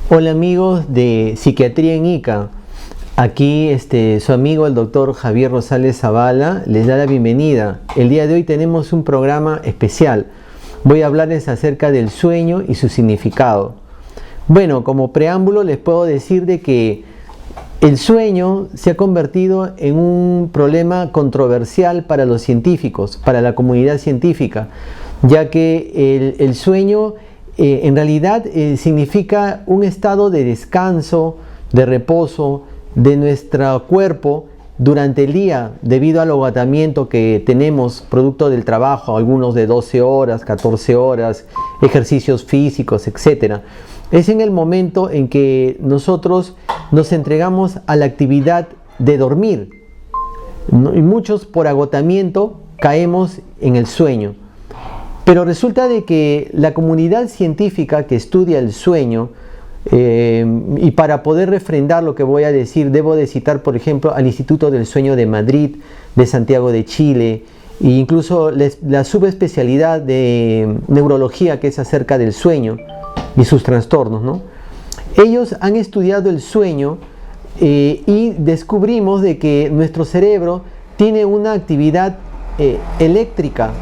Hola amigos de Psiquiatría en ICA. Aquí su amigo el doctor Javier Rosales Zavala les da la bienvenida. El día de hoy tenemos un programa especial. Voy a hablarles acerca del sueño y su significado. Bueno, como preámbulo les puedo decir de que el sueño se ha convertido en un problema controversial para los científicos, para la comunidad científica, ya que el sueño en realidad significa un estado de descanso, de reposo de nuestro cuerpo durante el día, debido al agotamiento que tenemos producto del trabajo, algunos de 12 horas, 14 horas, ejercicios físicos, etc. Es en el momento en que nosotros nos entregamos a la actividad de dormir, ¿no? Y muchos por agotamiento caemos en el sueño. Pero resulta de que la comunidad científica que estudia el sueño, y para poder refrendar lo que voy a decir, debo de citar, por ejemplo, al Instituto del Sueño de Madrid, de Santiago de Chile, e incluso la subespecialidad de neurología que es acerca del sueño y sus trastornos, ¿no? Ellos han estudiado el sueño y descubrimos de que nuestro cerebro tiene una actividad eléctrica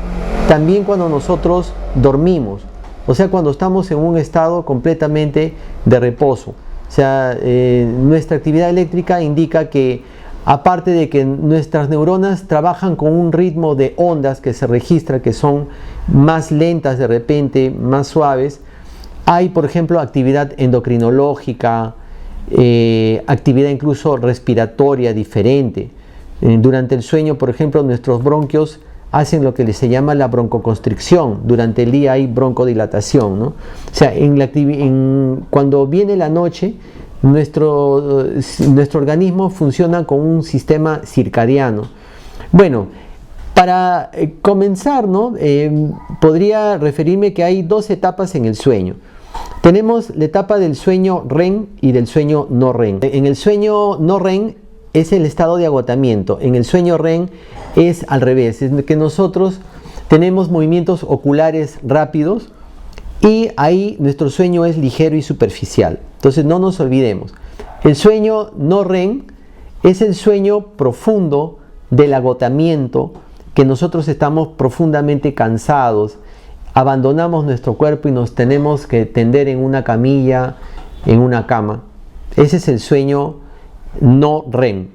también cuando nosotros dormimos, o sea, cuando estamos en un estado completamente de reposo. O sea, nuestra actividad eléctrica indica que, aparte de que nuestras neuronas trabajan con un ritmo de ondas que se registra, que son más lentas de repente, más suaves, hay, por ejemplo, actividad endocrinológica, actividad incluso respiratoria diferente. Durante el sueño, por ejemplo, nuestros bronquios hacen lo que se llama la broncoconstricción. Durante el día hay broncodilatación, ¿no? O sea, cuando viene la noche, nuestro organismo funciona con un sistema circadiano. Bueno, para comenzar, ¿no? Podría referirme que hay dos etapas en el sueño. Tenemos la etapa del sueño REM y del sueño no REM. En el sueño no REM es el estado de agotamiento. En el sueño REM es al revés, es que nosotros tenemos movimientos oculares rápidos y ahí nuestro sueño es ligero y superficial. Entonces no nos olvidemos, el sueño no REM es el sueño profundo del agotamiento, que nosotros estamos profundamente cansados, abandonamos nuestro cuerpo y nos tenemos que tender en una camilla, en una cama. Ese es el sueño no REM.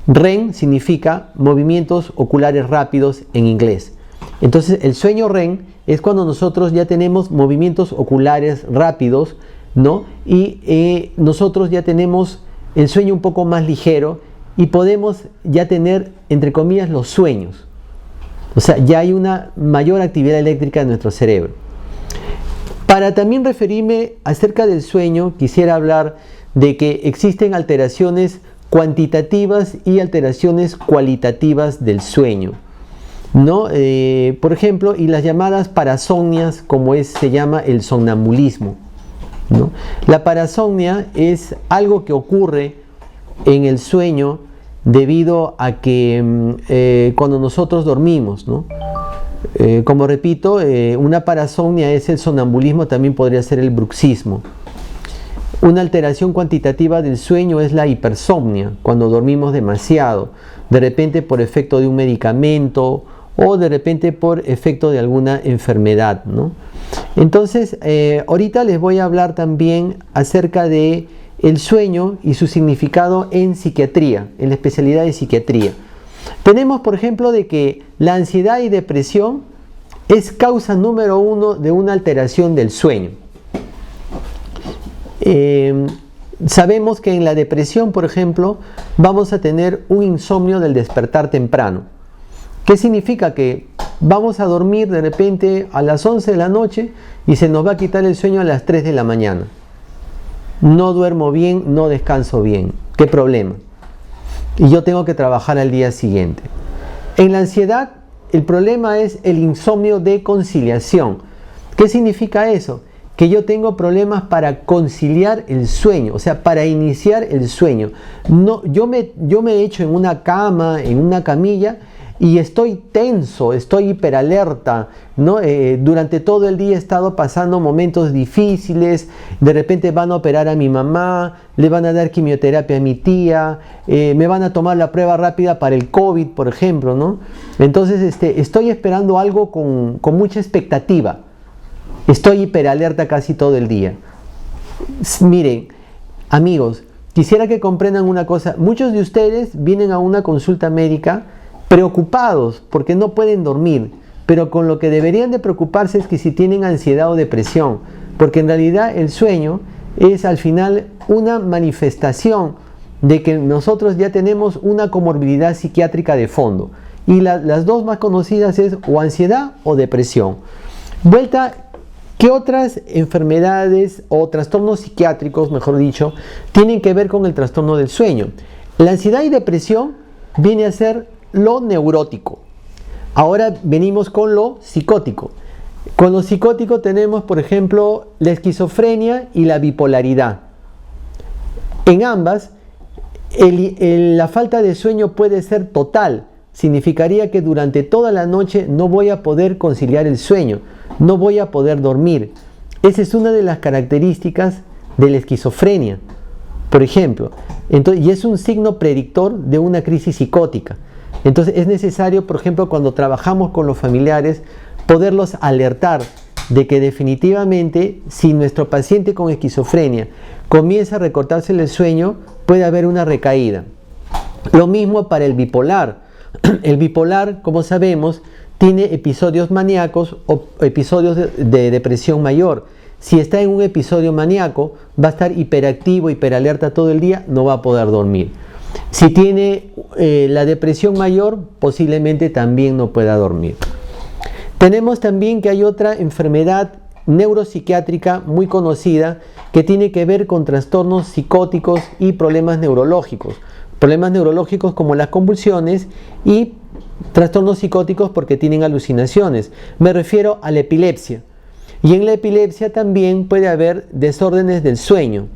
REM significa movimientos oculares rápidos en inglés. Entonces el sueño REM es cuando nosotros ya tenemos movimientos oculares rápidos, ¿no? Y nosotros ya tenemos el sueño un poco más ligero y podemos ya tener, entre comillas, los sueños. O sea, ya hay una mayor actividad eléctrica en nuestro cerebro. Para también referirme acerca del sueño, quisiera hablar de que existen alteraciones cuantitativas y alteraciones cualitativas del sueño, ¿no? Por ejemplo, y las llamadas parasomnias, como se llama el somnambulismo, ¿no? La parasomnia es algo que ocurre en el sueño debido a que cuando nosotros dormimos, ¿no? Como repito, una parasomnia es el sonambulismo, también podría ser el bruxismo. Una alteración cuantitativa del sueño es la hipersomnia, cuando dormimos demasiado, de repente por efecto de un medicamento o de repente por efecto de alguna enfermedad, ¿no? Entonces, ahorita les voy a hablar también acerca de el sueño y su significado en psiquiatría, en la especialidad de psiquiatría. Tenemos, por ejemplo, de que la ansiedad y depresión es causa número uno de una alteración del sueño. Sabemos que en la depresión, por ejemplo, vamos a tener un insomnio del despertar temprano. ¿Qué significa? Que vamos a dormir de repente a las 11 de la noche y se nos va a quitar el sueño a las 3 de la mañana. No duermo bien, no descanso bien. ¿Qué problema? Y yo tengo que trabajar al día siguiente. En la ansiedad, el problema es el insomnio de conciliación. ¿Qué significa eso? Que yo tengo problemas para conciliar el sueño, o sea, para iniciar el sueño. No, yo me echo en una cama, en una camilla, y estoy tenso, estoy hiperalerta, ¿no? Durante todo el día he estado pasando momentos difíciles, de repente van a operar a mi mamá, le van a dar quimioterapia a mi tía, me van a tomar la prueba rápida para el COVID, por ejemplo, ¿no? Entonces estoy esperando algo con mucha expectativa, estoy hiperalerta casi todo el día. Miren, amigos, quisiera que comprendan una cosa. Muchos de ustedes vienen a una consulta médica preocupados porque no pueden dormir, pero con lo que deberían de preocuparse es que si tienen ansiedad o depresión, porque en realidad el sueño es al final una manifestación de que nosotros ya tenemos una comorbilidad psiquiátrica de fondo, y las dos más conocidas es o ansiedad o depresión. ¿Qué otras enfermedades o trastornos psiquiátricos, mejor dicho, tienen que ver con el trastorno del sueño? La ansiedad y depresión viene a ser lo neurótico. Ahora venimos con lo psicótico. Con lo psicótico tenemos, por ejemplo, la esquizofrenia y la bipolaridad. En ambas, la falta de sueño puede ser total. Significaría que durante toda la noche no voy a poder conciliar el sueño, no voy a poder dormir. Esa es una de las características de la esquizofrenia, por ejemplo. Entonces, y es un signo predictor de una crisis psicótica. Entonces es necesario, por ejemplo, cuando trabajamos con los familiares, poderlos alertar de que definitivamente si nuestro paciente con esquizofrenia comienza a recortarse el sueño, puede haber una recaída. Lo mismo para el bipolar. El bipolar, como sabemos, tiene episodios maníacos o episodios de depresión mayor. Si está en un episodio maníaco, va a estar hiperactivo, hiperalerta todo el día, no va a poder dormir. Si tiene la depresión mayor, posiblemente también no pueda dormir. Tenemos también que hay otra enfermedad neuropsiquiátrica muy conocida que tiene que ver con trastornos psicóticos y problemas neurológicos. Problemas neurológicos como las convulsiones y trastornos psicóticos porque tienen alucinaciones. Me refiero a la epilepsia. Y en la epilepsia también puede haber desórdenes del sueño.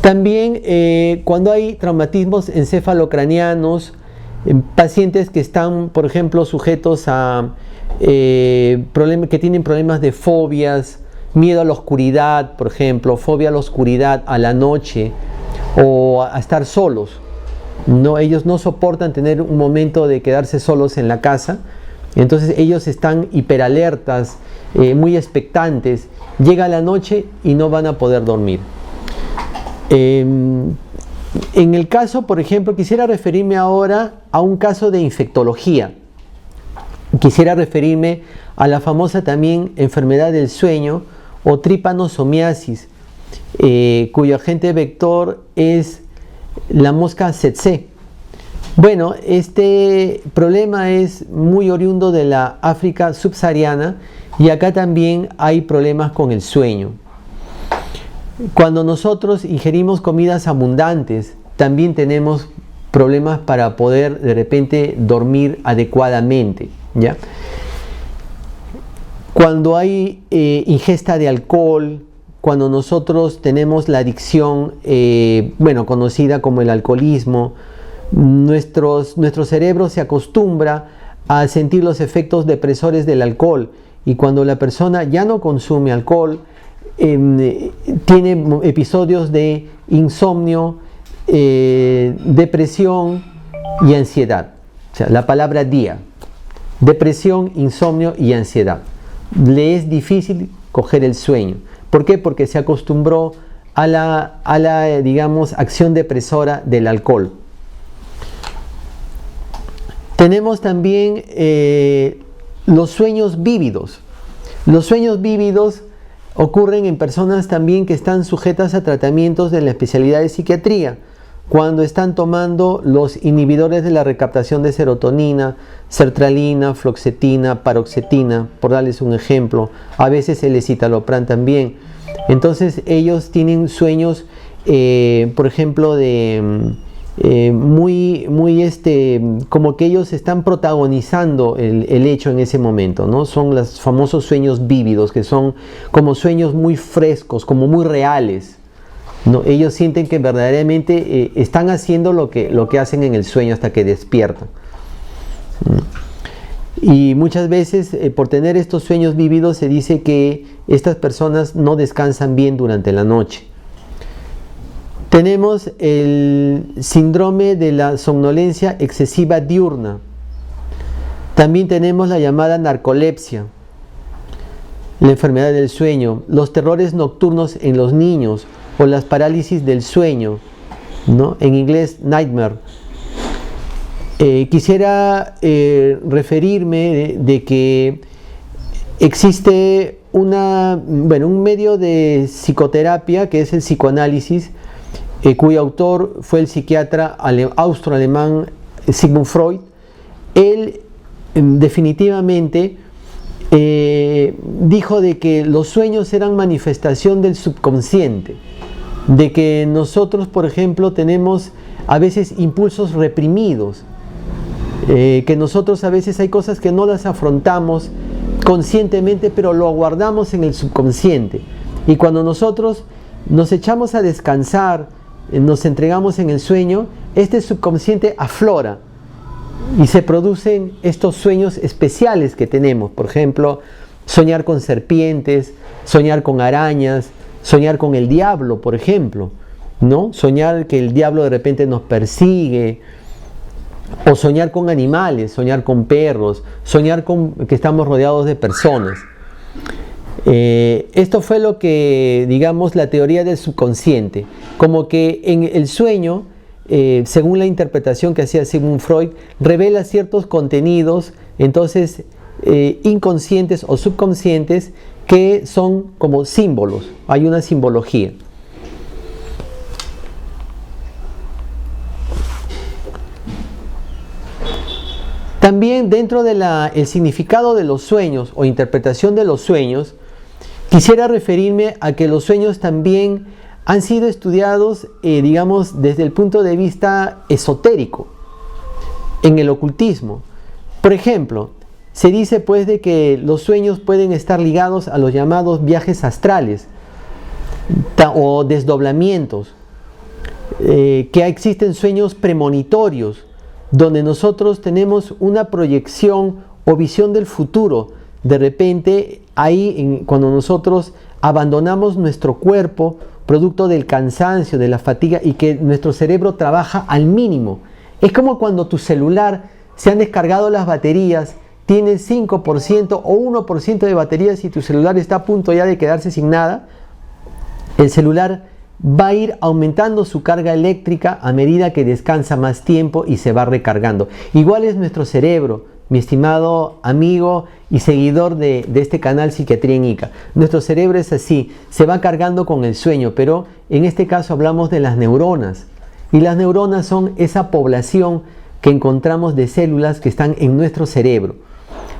También cuando hay traumatismos encefalocranianos, pacientes que están, por ejemplo, sujetos a que tienen problemas de fobias, miedo a la oscuridad, por ejemplo, fobia a la oscuridad, a la noche, o a estar solos. Ellos no soportan tener un momento de quedarse solos en la casa, entonces ellos están hiperalertas, muy expectantes, llega la noche y no van a poder dormir. En el caso, por ejemplo, quisiera referirme ahora a un caso de infectología. Quisiera referirme a la famosa también enfermedad del sueño o trypanosomiasis, cuyo agente vector es la mosca tsetse. Bueno, este problema es muy oriundo de la África subsahariana y acá también hay problemas con el sueño. Cuando nosotros ingerimos comidas abundantes, también tenemos problemas para poder de repente dormir adecuadamente, ¿ya? Cuando hay ingesta de alcohol, cuando nosotros tenemos la adicción, conocida como el alcoholismo, nuestro cerebro se acostumbra a sentir los efectos depresores del alcohol, y cuando la persona ya no consume alcohol, tiene episodios de insomnio, depresión y ansiedad. O sea, la palabra día: depresión, insomnio y ansiedad. Le es difícil coger el sueño. ¿Por qué? Porque se acostumbró a la digamos, acción depresora del alcohol. Tenemos también los sueños vívidos. Los sueños vívidos ocurren en personas también que están sujetas a tratamientos de la especialidad de psiquiatría, cuando están tomando los inhibidores de la recaptación de serotonina, sertralina, fluoxetina, paroxetina, por darles un ejemplo. A veces el escitalopram también. Entonces ellos tienen sueños, por ejemplo, como que ellos están protagonizando el hecho en ese momento, ¿no? Son los famosos sueños vívidos, que son como sueños muy frescos, como muy reales, ¿no? Ellos sienten que verdaderamente están haciendo lo que hacen en el sueño hasta que despiertan. Y muchas veces por tener estos sueños vívidos se dice que estas personas no descansan bien durante la noche. Tenemos el síndrome de la somnolencia excesiva diurna. También tenemos la llamada narcolepsia, la enfermedad del sueño, los terrores nocturnos en los niños o las parálisis del sueño, ¿no? En inglés, nightmare. Quisiera referirme de que existe un medio de psicoterapia que es el psicoanálisis, cuyo autor fue el psiquiatra austroalemán Sigmund Freud. Él definitivamente dijo de que los sueños eran manifestación del subconsciente, de que nosotros, por ejemplo, tenemos a veces impulsos reprimidos, que nosotros a veces hay cosas que no las afrontamos conscientemente, pero lo guardamos en el subconsciente. Y cuando nosotros nos echamos a descansar, nos entregamos en el sueño, este subconsciente aflora y se producen estos sueños especiales que tenemos. Por ejemplo, soñar con serpientes, soñar con arañas, soñar con el diablo, por ejemplo, ¿no? Soñar que el diablo de repente nos persigue, o soñar con animales, soñar con perros, soñar con que estamos rodeados de personas. Esto fue lo que, digamos, la teoría del subconsciente, como que en el sueño, según la interpretación que hacía Sigmund Freud, revela ciertos contenidos, entonces inconscientes o subconscientes, que son como símbolos, hay una simbología. También dentro del significado de los sueños o interpretación de los sueños, quisiera referirme a que los sueños también han sido estudiados, digamos, desde el punto de vista esotérico, en el ocultismo. Por ejemplo, se dice pues de que los sueños pueden estar ligados a los llamados viajes astrales o desdoblamientos, que existen sueños premonitorios, donde nosotros tenemos una proyección o visión del futuro. De repente, ahí cuando nosotros abandonamos nuestro cuerpo, producto del cansancio, de la fatiga, y que nuestro cerebro trabaja al mínimo. Es como cuando tu celular se han descargado las baterías, tienes 5% o 1% de baterías y tu celular está a punto ya de quedarse sin nada. El celular va a ir aumentando su carga eléctrica a medida que descansa más tiempo y se va recargando. Igual es nuestro cerebro, mi estimado amigo y seguidor de este canal Psiquiatría en Ica. Nuestro cerebro es así, se va cargando con el sueño, pero en este caso hablamos de las neuronas. Y las neuronas son esa población que encontramos de células que están en nuestro cerebro,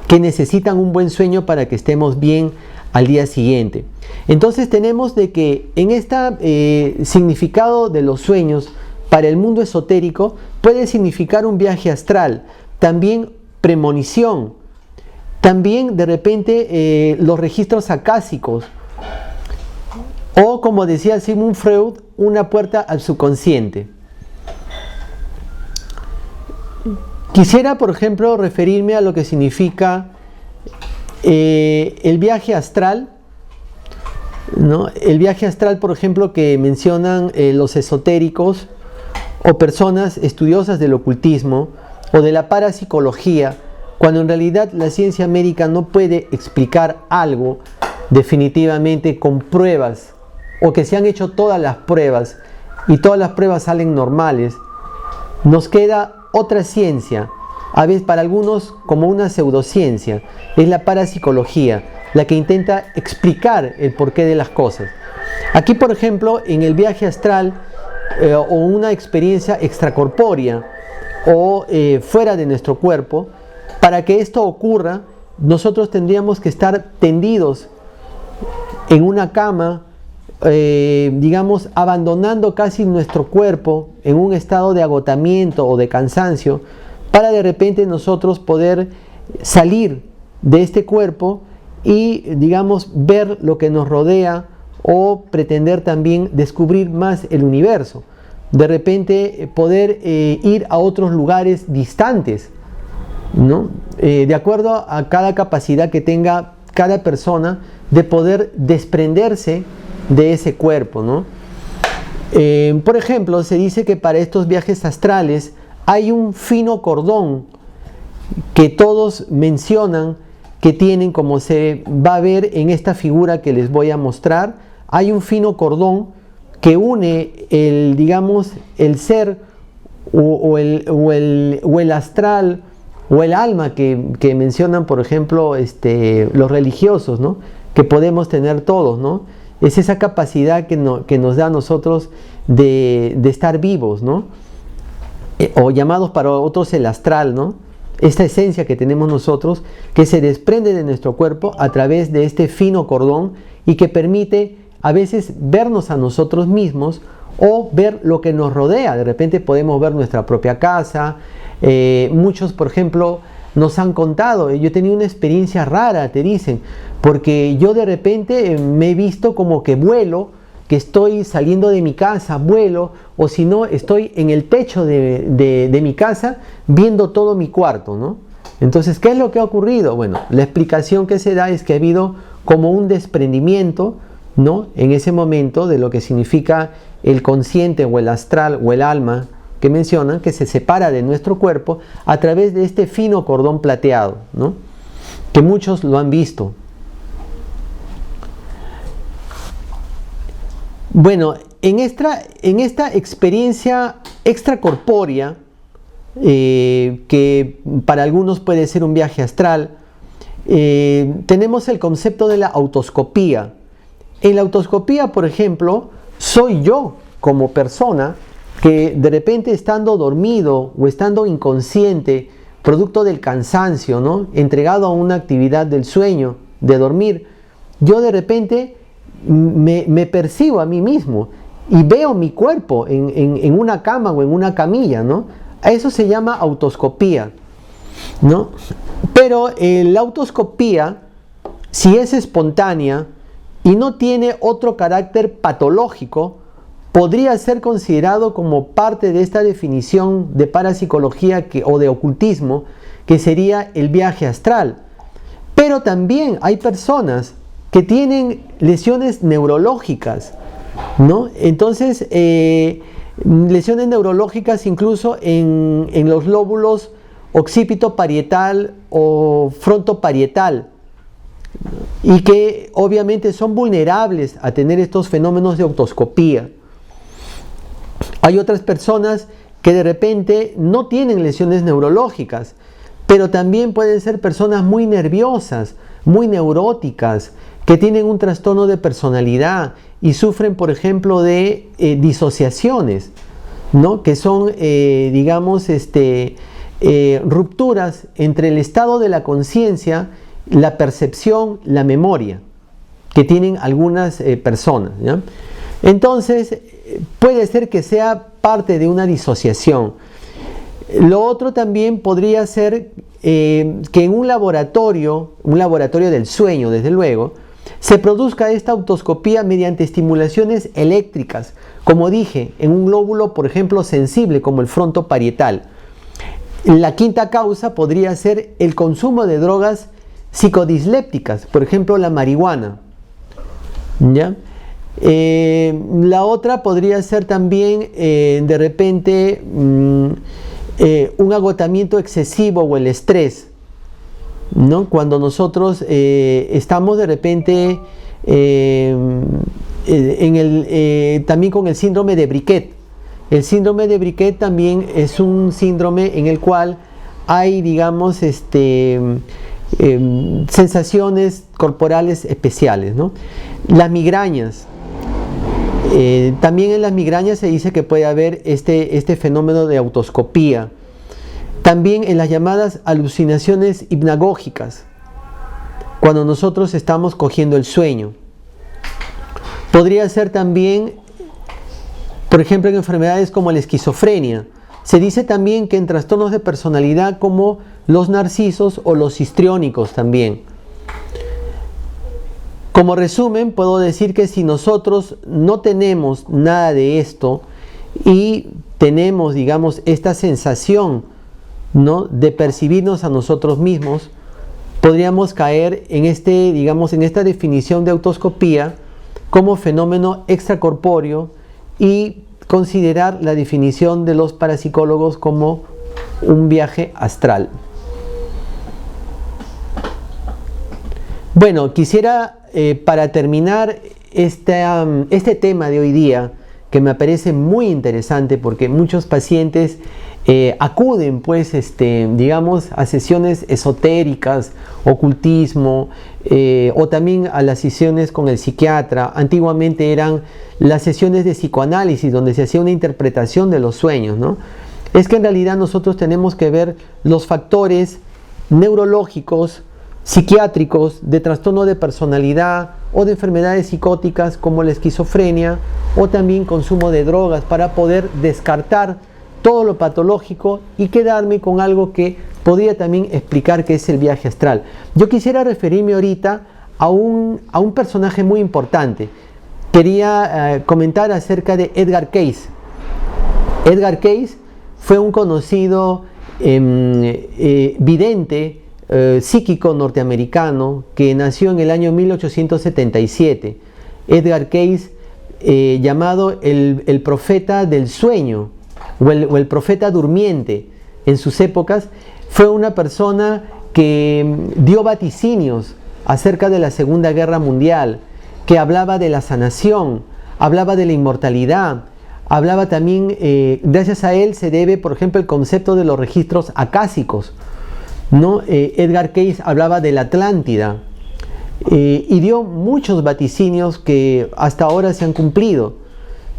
que necesitan un buen sueño para que estemos bien al día siguiente. Entonces tenemos de que en este significado de los sueños para el mundo esotérico puede significar un viaje astral, también premonición, también de repente los registros acásicos, o como decía Sigmund Freud, una puerta al subconsciente. Quisiera, por ejemplo, referirme a lo que significa el viaje astral, ¿no? El viaje astral, por ejemplo, que mencionan los esotéricos o personas estudiosas del ocultismo o de la parapsicología, cuando en realidad la ciencia médica no puede explicar algo definitivamente con pruebas, o que se han hecho todas las pruebas y todas las pruebas salen normales. Nos queda otra ciencia, a veces para algunos como una pseudociencia, es la parapsicología, la que intenta explicar el porqué de las cosas. Aquí, por ejemplo, en el viaje astral o una experiencia extracorpórea o fuera de nuestro cuerpo, para que esto ocurra, nosotros tendríamos que estar tendidos en una cama, digamos, abandonando casi nuestro cuerpo en un estado de agotamiento o de cansancio, para de repente nosotros poder salir de este cuerpo y, digamos, ver lo que nos rodea o pretender también descubrir más el universo. De repente poder ir a otros lugares distantes ¿no? De acuerdo a cada capacidad que tenga cada persona de poder desprenderse de ese cuerpo, ¿no? Por ejemplo, se dice que para estos viajes astrales hay un fino cordón que todos mencionan que tienen, como se va a ver en esta figura que les voy a mostrar. Hay un fino cordón que une el, digamos, el ser o el astral o el alma que mencionan, por ejemplo, los religiosos, ¿no? Que podemos tener todos, ¿no? Es esa capacidad que nos da a nosotros de estar vivos, ¿no? O llamados para otros el astral, ¿no? Esta esencia que tenemos nosotros, que se desprende de nuestro cuerpo a través de este fino cordón y que permite a veces vernos a nosotros mismos o ver lo que nos rodea. De repente podemos ver nuestra propia casa. Muchos, por ejemplo, nos han contado, yo he tenido una experiencia rara, te dicen, porque yo de repente me he visto como que vuelo, que estoy saliendo de mi casa, vuelo, o si no, estoy en el techo de mi casa viendo todo mi cuarto, ¿no? Entonces, ¿qué es lo que ha ocurrido? Bueno, la explicación que se da es que ha habido como un desprendimiento, ¿no? En ese momento de lo que significa el consciente o el astral o el alma que mencionan, que se separa de nuestro cuerpo a través de este fino cordón plateado, ¿no? Que muchos lo han visto. Bueno, en esta experiencia extracorpórea, que para algunos puede ser un viaje astral, tenemos el concepto de la autoscopía. En la autoscopía, por ejemplo, soy yo como persona que de repente, estando dormido o estando inconsciente, producto del cansancio, ¿no? Entregado a una actividad del sueño, de dormir, yo de repente me percibo a mí mismo y veo mi cuerpo en una cama o en una camilla, ¿no? A eso se llama autoscopía, ¿no? Pero la autoscopía, si es espontánea y no tiene otro carácter patológico, podría ser considerado como parte de esta definición de parapsicología o de ocultismo, que sería el viaje astral. Pero también hay personas que tienen lesiones neurológicas, ¿no? Entonces, lesiones neurológicas incluso en los lóbulos occipito parietal o frontoparietal, y que obviamente son vulnerables a tener estos fenómenos de autoscopía. Hay otras personas que de repente no tienen lesiones neurológicas, pero también pueden ser personas muy nerviosas, muy neuróticas, que tienen un trastorno de personalidad y sufren, por ejemplo, de disociaciones, ¿no? Que son, digamos, rupturas entre el estado de la conciencia, la percepción, la memoria, que tienen algunas personas, ¿ya? Entonces, puede ser que sea parte de una disociación. Lo otro también podría ser que en un laboratorio del sueño, desde luego, se produzca esta autoscopía mediante estimulaciones eléctricas, como dije, en un lóbulo, por ejemplo, sensible como el frontoparietal. La quinta causa podría ser el consumo de drogas psicodislépticas, por ejemplo, la marihuana, ¿ya? La otra podría ser también de repente un agotamiento excesivo o el estrés, ¿no? Cuando nosotros estamos de repente también con el síndrome de Briquet. El síndrome de Briquet también es un síndrome en el cual hay, digamos, sensaciones corporales especiales, ¿no? Las migrañas. También en las migrañas se dice que puede haber este fenómeno de autoscopía. También en las llamadas alucinaciones hipnagógicas, cuando nosotros estamos cogiendo el sueño. Podría ser también, por ejemplo, en enfermedades como la esquizofrenia. Se dice también que en trastornos de personalidad como los narcisos o los histriónicos también. Como resumen, puedo decir que si nosotros no tenemos nada de esto y tenemos, digamos, esta sensación ¿no?, de percibirnos a nosotros mismos, podríamos caer en digamos, en esta definición de autoscopía como fenómeno extracorpóreo y considerar la definición de los parapsicólogos como un viaje astral. Bueno, quisiera para terminar este tema de hoy día, que me parece muy interesante porque muchos pacientes acuden, pues, digamos, a sesiones esotéricas, ocultismo, o también a las sesiones con el psiquiatra. Antiguamente eran las sesiones de psicoanálisis, donde se hacía una interpretación de los sueños, ¿no? Es que en realidad nosotros tenemos que ver los factores neurológicos, psiquiátricos, de trastorno de personalidad o de enfermedades psicóticas como la esquizofrenia, o también consumo de drogas, para poder descartar todo lo patológico y quedarme con algo que podría también explicar qué es el viaje astral. Yo quisiera referirme ahorita a un personaje muy importante. Quería comentar acerca de Edgar Cayce. Edgar Cayce fue un conocido vidente, psíquico norteamericano, que nació en el año 1877. Edgar Cayce, llamado el profeta del sueño, o el profeta durmiente en sus épocas, fue una persona que dio vaticinios acerca de la Segunda Guerra Mundial, que hablaba de la sanación, hablaba de la inmortalidad, hablaba también, gracias a él se debe, por ejemplo, el concepto de los registros acásicos, ¿no? Edgar Cayce hablaba de la Atlántida, y dio muchos vaticinios que hasta ahora se han cumplido,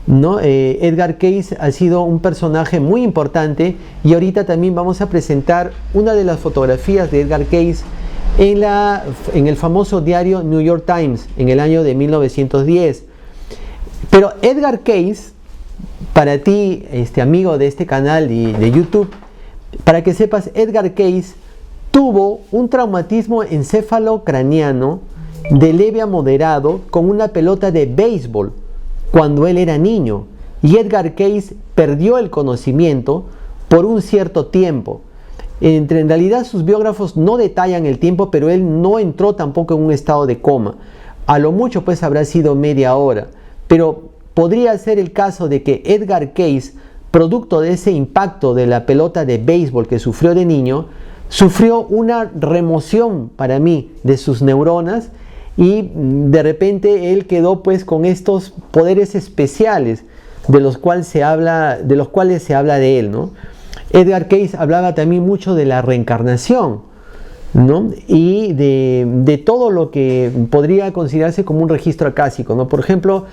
¿no? Edgar Cayce ha sido un personaje muy importante, y ahorita también vamos a presentar una de las fotografías de Edgar Cayce en el famoso diario New York Times en el año de 1910. Pero Edgar Cayce, para ti, amigo de este canal y de YouTube, para que sepas, Edgar Cayce tuvo un traumatismo encéfalo-craneano de leve a moderado con una pelota de béisbol cuando él era niño, y Edgar Cayce perdió el conocimiento por un cierto tiempo. En realidad sus biógrafos no detallan el tiempo, pero él no entró tampoco en un estado de coma. A lo mucho pues habrá sido media hora, pero podría ser el caso de que Edgar Cayce, producto de ese impacto de la pelota de béisbol que sufrió de niño, sufrió una remoción, para mí, de sus neuronas, y de repente él quedó pues con estos poderes especiales de los cuales se habla de él, ¿no? Edgar Cayce hablaba también mucho de la reencarnación, ¿no? Y de todo lo que podría considerarse como un registro acásico, ¿no? Por ejemplo,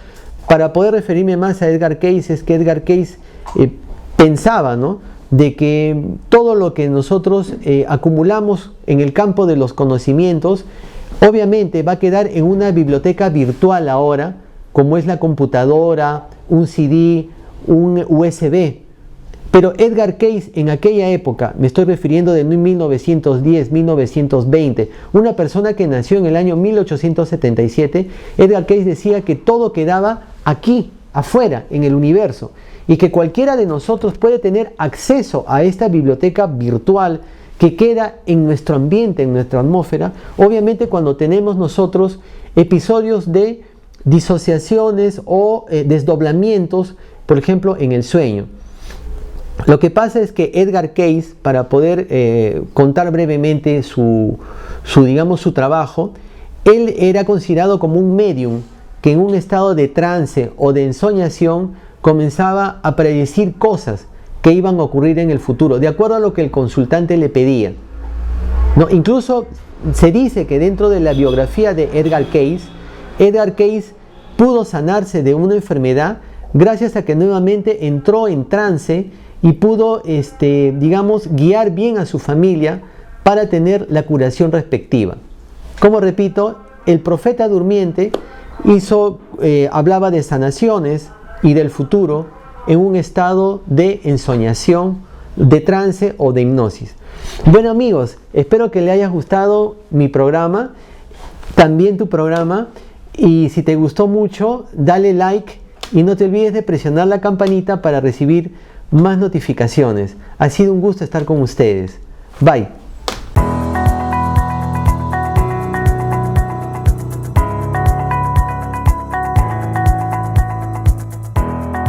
para poder referirme más a Edgar Cayce, es que Edgar Cayce pensaba, ¿no?, de que todo lo que nosotros acumulamos en el campo de los conocimientos, obviamente va a quedar en una biblioteca virtual ahora, como es la computadora, un CD, un USB. Pero Edgar Cayce en aquella época, me estoy refiriendo de 1910, 1920, una persona que nació en el año 1877, Edgar Cayce decía que todo quedaba aquí, afuera, en el universo, y que cualquiera de nosotros puede tener acceso a esta biblioteca virtual que queda en nuestro ambiente, en nuestra atmósfera, obviamente cuando tenemos nosotros episodios de disociaciones o desdoblamientos, por ejemplo, en el sueño. Lo que pasa es que Edgar Cayce, para poder contar brevemente su trabajo, él era considerado como un medium que en un estado de trance o de ensoñación comenzaba a predecir cosas que iban a ocurrir en el futuro, de acuerdo a lo que el consultante le pedía, ¿no? Incluso se dice que dentro de la biografía de Edgar Cayce pudo sanarse de una enfermedad gracias a que nuevamente entró en trance y pudo, guiar bien a su familia para tener la curación respectiva. Como repito, el profeta durmiente hablaba de sanaciones y del futuro en un estado de ensoñación, de trance o de hipnosis. Bueno amigos, espero que les haya gustado mi programa, también tu programa, y si te gustó mucho, dale like y no te olvides de presionar la campanita para recibir más notificaciones. Ha sido un gusto estar con ustedes. Bye.